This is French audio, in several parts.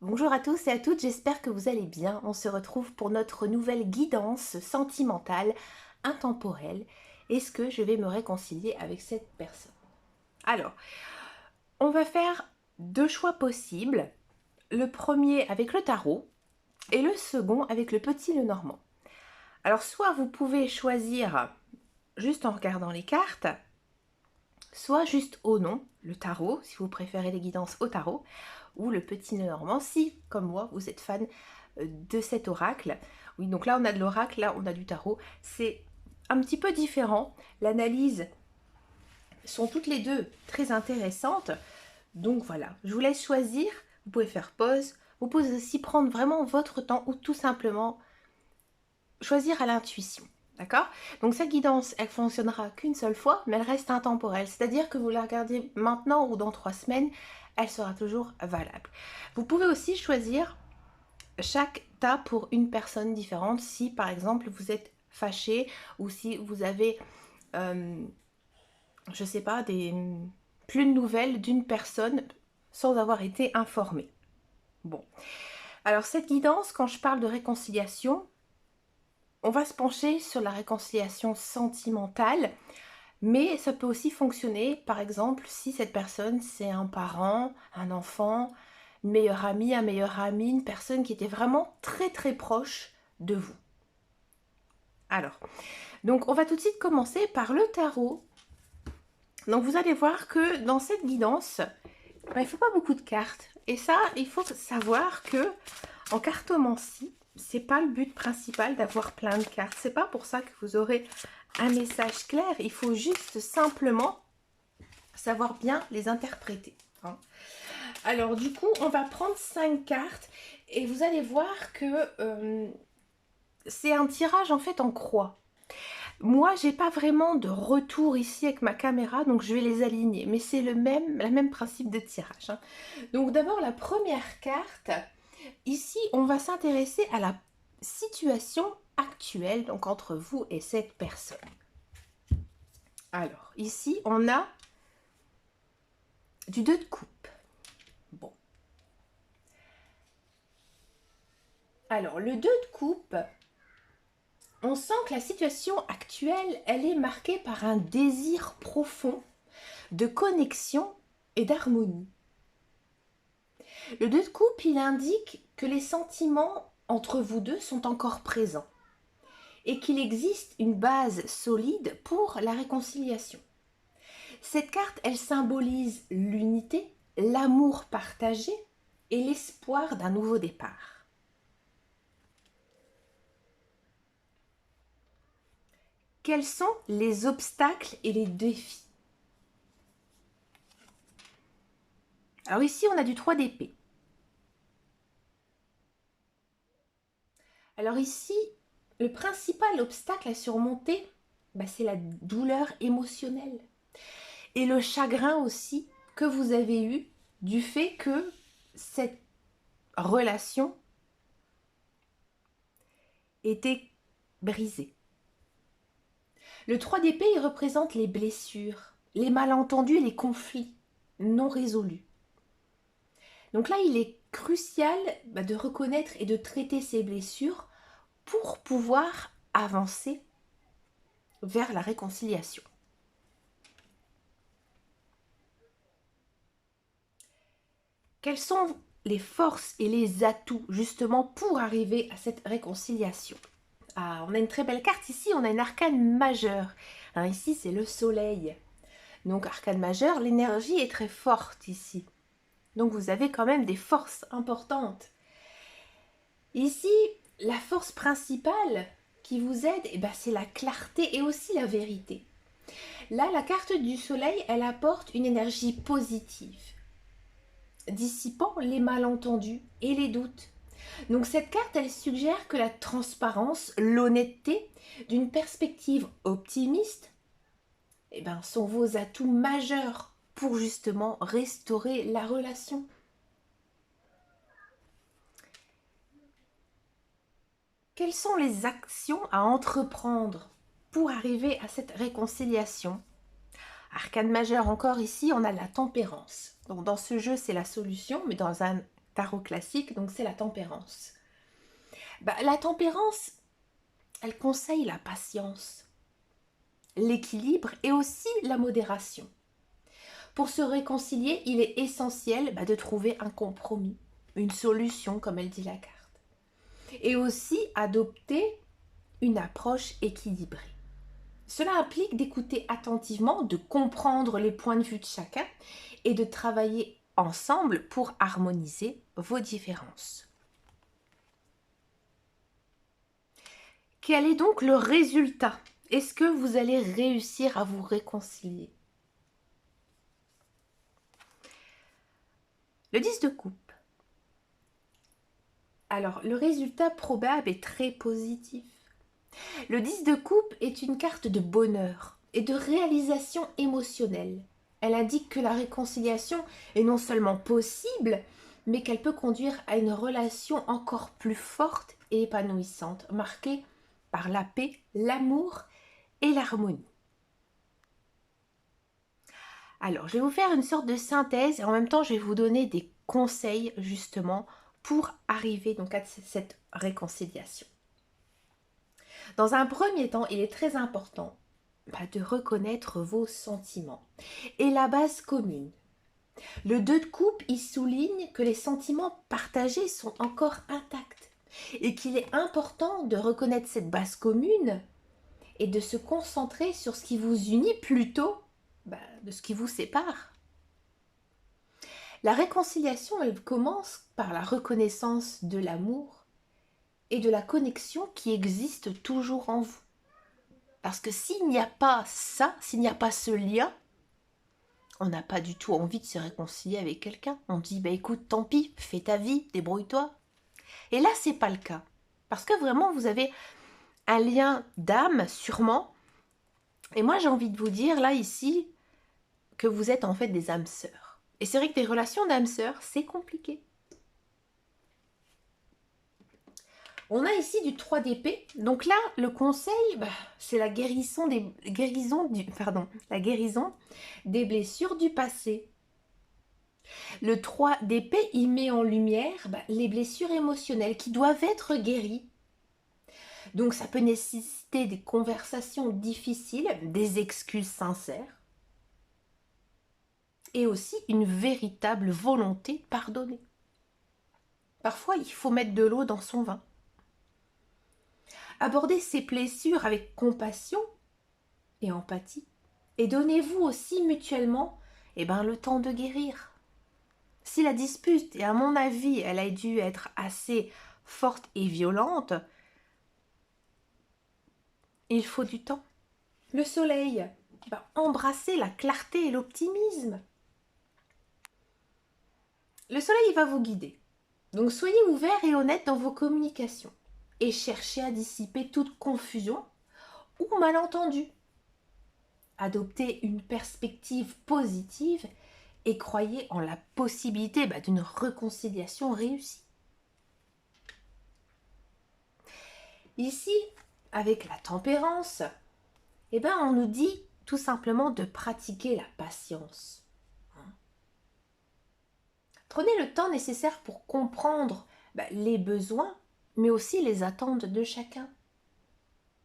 Bonjour à tous et à toutes, j'espère que vous allez bien. On se retrouve pour notre nouvelle guidance sentimentale, intemporelle. Est-ce que je vais me réconcilier avec cette personne? Alors, on va faire deux choix possibles. Le premier avec le tarot et le second avec le petit Lenormand. Alors, soit vous pouvez choisir juste en regardant les cartes, soit juste au nom, le tarot, si vous préférez les guidances au tarot, ou le petit Lenormand, si, comme moi, vous êtes fan de cet oracle. Oui, donc là, on a de l'oracle, là, on a du tarot. C'est un petit peu différent. L'analyse sont toutes les deux très intéressantes. Donc voilà, je vous laisse choisir. Vous pouvez faire pause. Vous pouvez aussi prendre vraiment votre temps ou tout simplement choisir à l'intuition. D'accord? Donc cette guidance, elle fonctionnera qu'une seule fois, mais elle reste intemporelle. C'est-à-dire que vous la regardez maintenant ou dans 3 semaines, elle sera toujours valable. Vous pouvez aussi choisir chaque tas pour une personne différente. Si par exemple vous êtes fâché ou si vous avez, je sais pas, plus de nouvelles d'une personne sans avoir été informé. Bon. Alors cette guidance, quand je parle de réconciliation, on va se pencher sur la réconciliation sentimentale, mais ça peut aussi fonctionner, par exemple, si cette personne, c'est un parent, un enfant, une meilleure amie, un meilleur ami, une personne qui était vraiment très très proche de vous. Alors, donc on va tout de suite commencer par le tarot. Donc vous allez voir que dans cette guidance, il ne faut pas beaucoup de cartes. Et ça, il faut savoir que en cartomancie, c'est pas le but principal d'avoir plein de cartes. C'est pas pour ça que vous aurez un message clair. Il faut juste simplement savoir bien les interpréter. Hein. Alors du coup, on va prendre 5 cartes et vous allez voir que c'est un tirage en fait en croix. Moi, j'ai pas vraiment de retour ici avec ma caméra, donc je vais les aligner. Mais c'est le même principe de tirage. Hein. Donc d'abord, la première carte. Ici, on va s'intéresser à la situation actuelle, donc entre vous et cette personne. Alors, ici, on a du 2 de coupe. Bon. Alors, le 2 de coupe, on sent que la situation actuelle, elle est marquée par un désir profond de connexion et d'harmonie. Le 2 de coupe, il indique que les sentiments entre vous deux sont encore présents et qu'il existe une base solide pour la réconciliation. Cette carte, elle symbolise l'unité, l'amour partagé et l'espoir d'un nouveau départ. Quels sont les obstacles et les défis? Alors ici, on a du 3 d'épée. Alors ici, le principal obstacle à surmonter, c'est la douleur émotionnelle. Et le chagrin aussi que vous avez eu du fait que cette relation était brisée. Le 3 d'épée, il représente les blessures, les malentendus et les conflits non résolus. Donc là, il est crucial de reconnaître et de traiter ces blessures pour pouvoir avancer vers la réconciliation. Quelles sont les forces et les atouts justement pour arriver à cette réconciliation? Ah, on a une très belle carte ici, on a une arcane majeure. Hein, ici, c'est le soleil. Donc, arcane majeure, l'énergie est très forte ici. Donc, vous avez quand même des forces importantes. Ici, la force principale qui vous aide, c'est la clarté et aussi la vérité. Là, la carte du soleil, elle apporte une énergie positive, dissipant les malentendus et les doutes. Donc cette carte, elle suggère que la transparence, l'honnêteté, d'une perspective optimiste, sont vos atouts majeurs pour justement restaurer la relation. Quelles sont les actions à entreprendre pour arriver à cette réconciliation? Arcane majeure encore ici, on a la tempérance. Donc dans ce jeu, c'est la solution, mais dans un tarot classique, donc c'est la tempérance. La tempérance, elle conseille la patience, l'équilibre et aussi la modération. Pour se réconcilier, il est essentiel de trouver un compromis, une solution, comme elle dit la carte. Et aussi adopter une approche équilibrée. Cela implique d'écouter attentivement, de comprendre les points de vue de chacun et de travailler ensemble pour harmoniser vos différences. Quel est donc le résultat? Est-ce que vous allez réussir à vous réconcilier? Le 10 de coupe. Alors, le résultat probable est très positif. Le 10 de coupe est une carte de bonheur et de réalisation émotionnelle. Elle indique que la réconciliation est non seulement possible, mais qu'elle peut conduire à une relation encore plus forte et épanouissante, marquée par la paix, l'amour et l'harmonie. Alors, je vais vous faire une sorte de synthèse et en même temps, je vais vous donner des conseils justement pour arriver donc à cette réconciliation. Dans un premier temps, il est très important de reconnaître vos sentiments et la base commune. Le 2 de coupe, il souligne que les sentiments partagés sont encore intacts et qu'il est important de reconnaître cette base commune et de se concentrer sur ce qui vous unit plutôt de ce qui vous sépare. La réconciliation, elle commence par la reconnaissance de l'amour et de la connexion qui existe toujours en vous. Parce que s'il n'y a pas ça, s'il n'y a pas ce lien, on n'a pas du tout envie de se réconcilier avec quelqu'un. On dit, écoute, tant pis, fais ta vie, débrouille-toi. Et là, c'est pas le cas. Parce que vraiment, vous avez un lien d'âme, sûrement. Et moi, j'ai envie de vous dire, là, ici, que vous êtes en fait des âmes sœurs. Et c'est vrai que les relations d'âmes sœurs, c'est compliqué. On a ici du 3 d'épée. Donc là, le conseil, c'est la guérison la guérison des blessures du passé. Le 3 d'épée, il met en lumière les blessures émotionnelles qui doivent être guéries. Donc ça peut nécessiter des conversations difficiles, des excuses sincères et aussi une véritable volonté de pardonner. Parfois, il faut mettre de l'eau dans son vin. Abordez ces blessures avec compassion et empathie. Et donnez-vous aussi mutuellement le temps de guérir. Si la dispute, et à mon avis, elle a dû être assez forte et violente, il faut du temps. Le soleil va embrasser la clarté et l'optimisme. Le soleil va vous guider. Donc soyez ouverts et honnêtes dans vos communications et cherchez à dissiper toute confusion ou malentendu. Adoptez une perspective positive et croyez en la possibilité d'une réconciliation réussie. Ici, avec la tempérance, on nous dit tout simplement de pratiquer la patience. Prenez le temps nécessaire pour comprendre les besoins, mais aussi les attentes de chacun.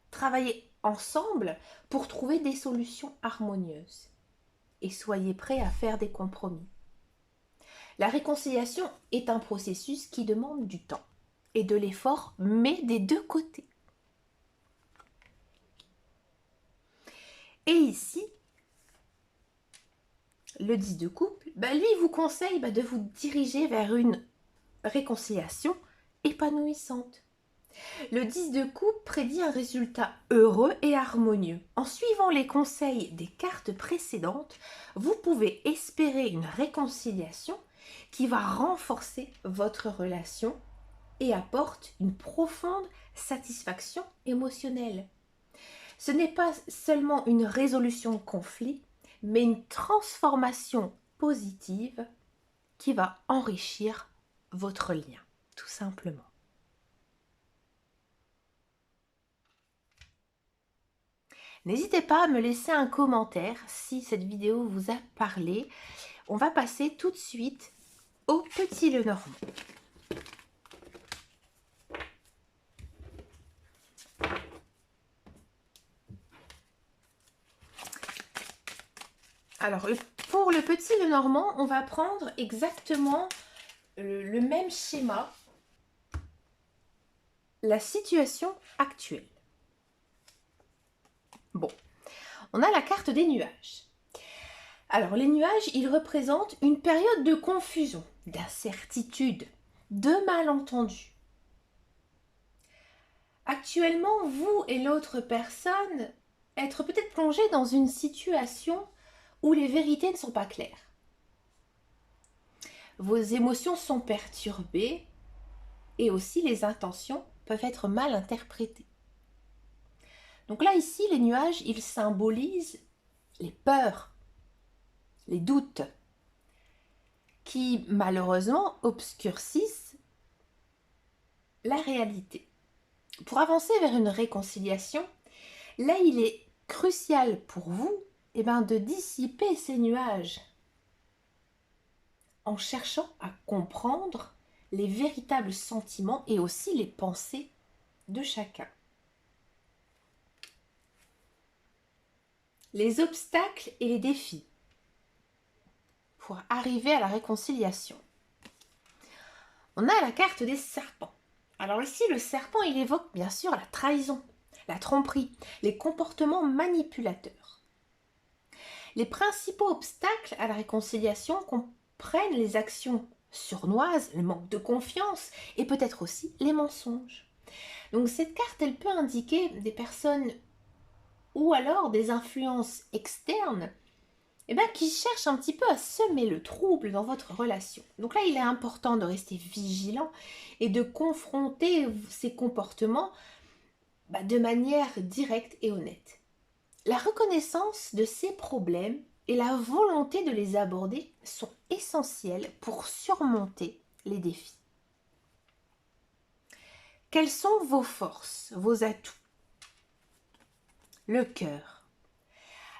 Travaillez ensemble pour trouver des solutions harmonieuses. Et soyez prêts à faire des compromis. La réconciliation est un processus qui demande du temps et de l'effort, mais des deux côtés. Et ici, le 10 de coupe, lui vous conseille de vous diriger vers une réconciliation épanouissante. Le 10 de coupe prédit un résultat heureux et harmonieux. En suivant les conseils des cartes précédentes, vous pouvez espérer une réconciliation qui va renforcer votre relation et apporte une profonde satisfaction émotionnelle. Ce n'est pas seulement une résolution de conflit, mais une transformation positive qui va enrichir votre lien, tout simplement. N'hésitez pas à me laisser un commentaire si cette vidéo vous a parlé. On va passer tout de suite au petit Lenormand. Alors, pour le petit Lenormand, on va prendre exactement le même schéma, la situation actuelle. Bon, on a la carte des nuages. Alors, les nuages, ils représentent une période de confusion, d'incertitude, de malentendus. Actuellement, vous et l'autre personne, être peut-être plongé dans une situation où les vérités ne sont pas claires. Vos émotions sont perturbées et aussi les intentions peuvent être mal interprétées. Donc là, ici, les nuages, ils symbolisent les peurs, les doutes, qui malheureusement obscurcissent la réalité. Pour avancer vers une réconciliation, là, il est crucial pour vous de dissiper ces nuages en cherchant à comprendre les véritables sentiments et aussi les pensées de chacun. Les obstacles et les défis pour arriver à la réconciliation. On a la carte des serpents. Alors ici, le serpent, il évoque bien sûr la trahison, la tromperie, les comportements manipulateurs. Les principaux obstacles à la réconciliation comprennent les actions sournoises, le manque de confiance et peut-être aussi les mensonges. Donc cette carte, elle peut indiquer des personnes ou alors des influences externes qui cherchent un petit peu à semer le trouble dans votre relation. Donc là, il est important de rester vigilant et de confronter ces comportements de manière directe et honnête. La reconnaissance de ces problèmes et la volonté de les aborder sont essentielles pour surmonter les défis. Quelles sont vos forces, vos atouts? Le cœur.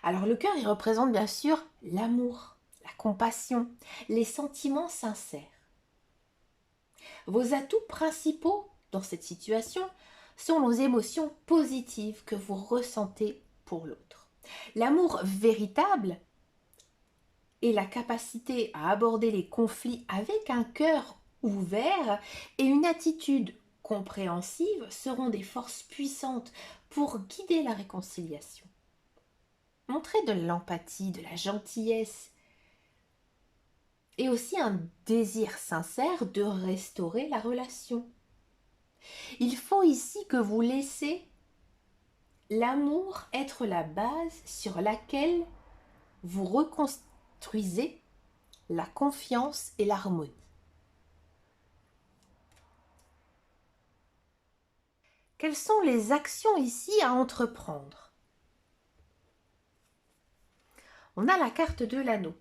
Alors le cœur, il représente bien sûr l'amour, la compassion, les sentiments sincères. Vos atouts principaux dans cette situation sont nos émotions positives que vous ressentez pour l'autre. L'amour véritable et la capacité à aborder les conflits avec un cœur ouvert et une attitude compréhensive seront des forces puissantes pour guider la réconciliation. Montrez de l'empathie, de la gentillesse et aussi un désir sincère de restaurer la relation. Il faut ici que vous laissez l'amour être la base sur laquelle vous reconstruisez la confiance et l'harmonie. Quelles sont les actions ici à entreprendre? On a la carte de l'anneau.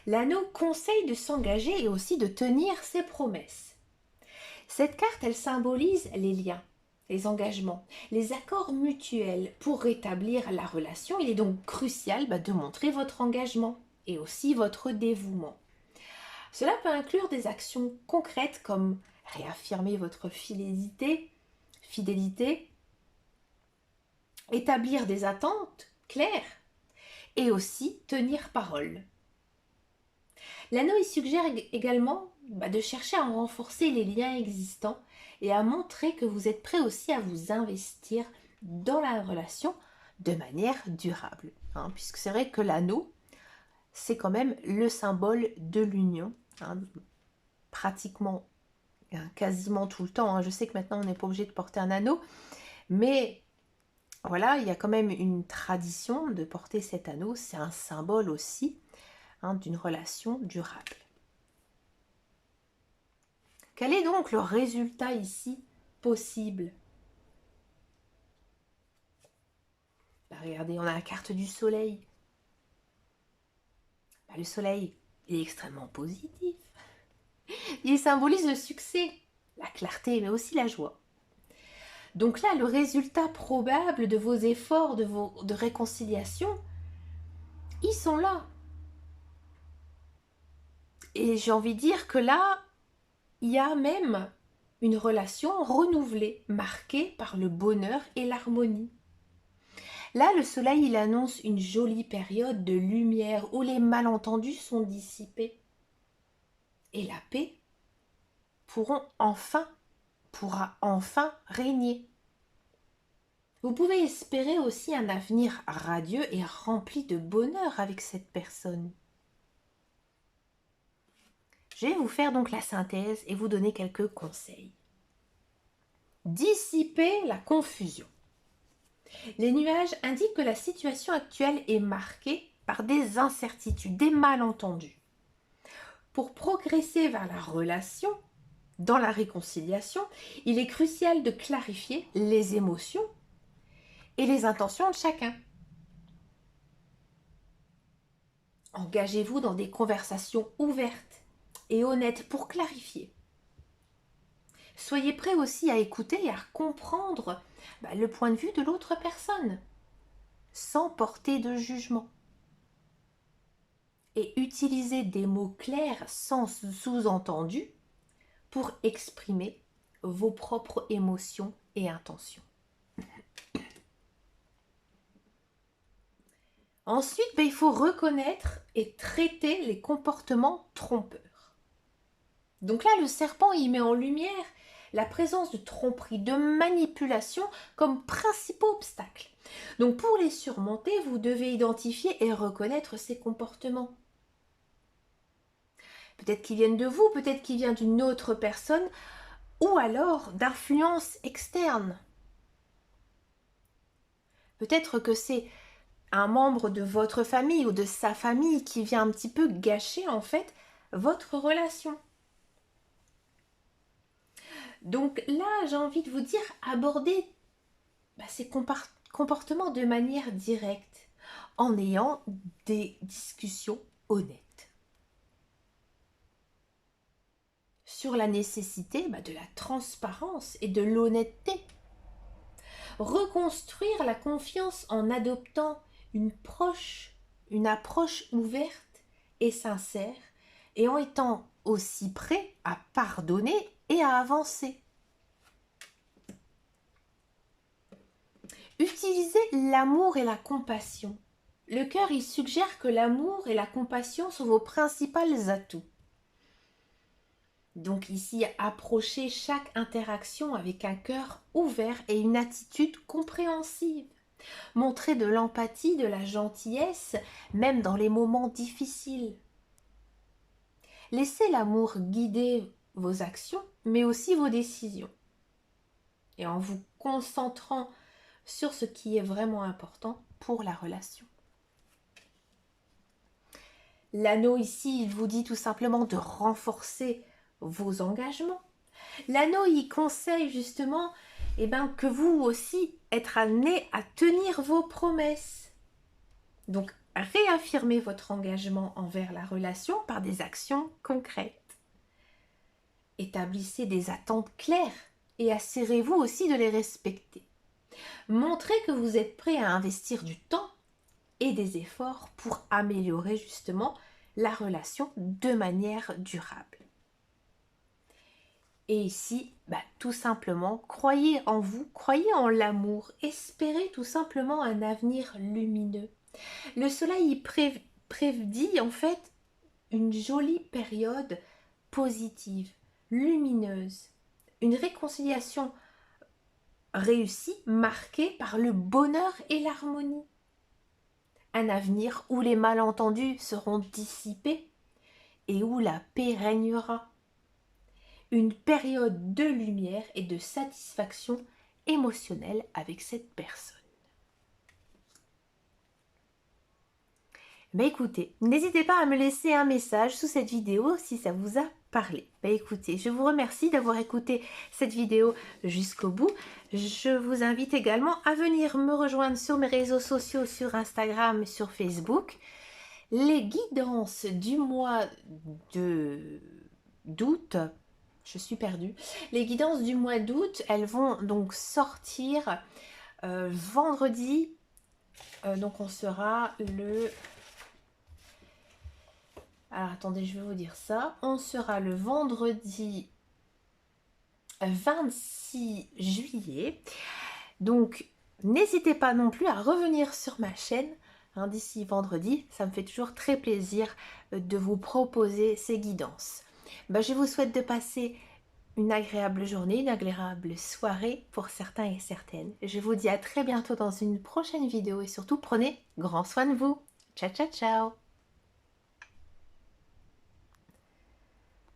L'anneau conseille de s'engager et aussi de tenir ses promesses. Cette carte, elle symbolise les liens, les engagements, les accords mutuels pour rétablir la relation. Il est donc crucial de montrer votre engagement et aussi votre dévouement. Cela peut inclure des actions concrètes comme réaffirmer votre fidélité, établir des attentes claires et aussi tenir parole. L'anneau il suggère également de chercher à renforcer les liens existants et à montrer que vous êtes prêt aussi à vous investir dans la relation de manière durable. Puisque c'est vrai que l'anneau, c'est quand même le symbole de l'union, pratiquement, quasiment tout le temps. Je sais que maintenant on n'est pas obligé de porter un anneau, mais voilà, il y a quand même une tradition de porter cet anneau. C'est un symbole aussi d'une relation durable. Quel est donc le résultat ici possible? Regardez, on a la carte du soleil. Le soleil, il est extrêmement positif. Il symbolise le succès, la clarté, mais aussi la joie. Donc là, le résultat probable de vos efforts de réconciliation, ils sont là. Et j'ai envie de dire que là, il y a même une relation renouvelée, marquée par le bonheur et l'harmonie. Là, le soleil, il annonce une jolie période de lumière où les malentendus sont dissipés. Et la paix pourra enfin régner. Vous pouvez espérer aussi un avenir radieux et rempli de bonheur avec cette personne. Je vais vous faire donc la synthèse et vous donner quelques conseils. Dissiper la confusion. Les nuages indiquent que la situation actuelle est marquée par des incertitudes, des malentendus. Pour progresser vers la relation, dans la réconciliation, il est crucial de clarifier les émotions et les intentions de chacun. Engagez-vous dans des conversations ouvertes et honnêtes pour clarifier. Soyez prêts aussi à écouter et à comprendre le point de vue de l'autre personne, sans porter de jugement. Et utilisez des mots clairs sans sous-entendu pour exprimer vos propres émotions et intentions. Ensuite, il faut reconnaître et traiter les comportements trompeurs. Donc là, le serpent, il met en lumière la présence de tromperie, de manipulation comme principaux obstacles. Donc pour les surmonter, vous devez identifier et reconnaître ces comportements. Peut-être qu'ils viennent de vous, peut-être qu'ils viennent d'une autre personne, ou alors d'influences externes. Peut-être que c'est un membre de votre famille ou de sa famille qui vient un petit peu gâcher en fait votre relation. Donc là, j'ai envie de vous dire, abordez ces comportements de manière directe, en ayant des discussions honnêtes sur la nécessité de la transparence et de l'honnêteté. Reconstruire la confiance en adoptant une approche ouverte et sincère, et en étant aussi prêt à pardonner et à avancer. Utilisez l'amour et la compassion. Le cœur, il suggère que l'amour et la compassion sont vos principaux atouts. Donc ici, approchez chaque interaction avec un cœur ouvert et une attitude compréhensive. Montrez de l'empathie, de la gentillesse, même dans les moments difficiles. Laissez l'amour guider vos actions, mais aussi vos décisions. Et en vous concentrant sur ce qui est vraiment important pour la relation. L'anneau ici, il vous dit tout simplement de renforcer vos engagements. L'anneau, il conseille justement que vous aussi êtes amené à tenir vos promesses. Donc, réaffirmez votre engagement envers la relation par des actions concrètes. Établissez des attentes claires et assurez-vous aussi de les respecter. Montrez que vous êtes prêt à investir du temps et des efforts pour améliorer justement la relation de manière durable. Et ici, tout simplement, croyez en vous, croyez en l'amour, espérez tout simplement un avenir lumineux. Le soleil prédit en fait une jolie période positive, lumineuse, une réconciliation réussie, marquée par le bonheur et l'harmonie. Un avenir où les malentendus seront dissipés et où la paix régnera. Une période de lumière et de satisfaction émotionnelle avec cette personne. Écoutez, n'hésitez pas à me laisser un message sous cette vidéo si ça vous a parlé. Écoutez, je vous remercie d'avoir écouté cette vidéo jusqu'au bout. Je vous invite également à venir me rejoindre sur mes réseaux sociaux, sur Instagram et sur Facebook. Les guidances du mois d'août, je suis perdue. Les guidances du mois d'août, elles vont donc sortir vendredi. Donc on sera le... Alors attendez, je vais vous dire ça. On sera le vendredi 26 juillet. Donc N'hésitez pas non plus à revenir sur ma chaîne d'ici vendredi. Ça me fait toujours très plaisir de vous proposer ces guidances. Je vous souhaite de passer une agréable journée, une agréable soirée pour certains et certaines. Je vous dis à très bientôt dans une prochaine vidéo et surtout prenez grand soin de vous. Ciao, ciao, ciao!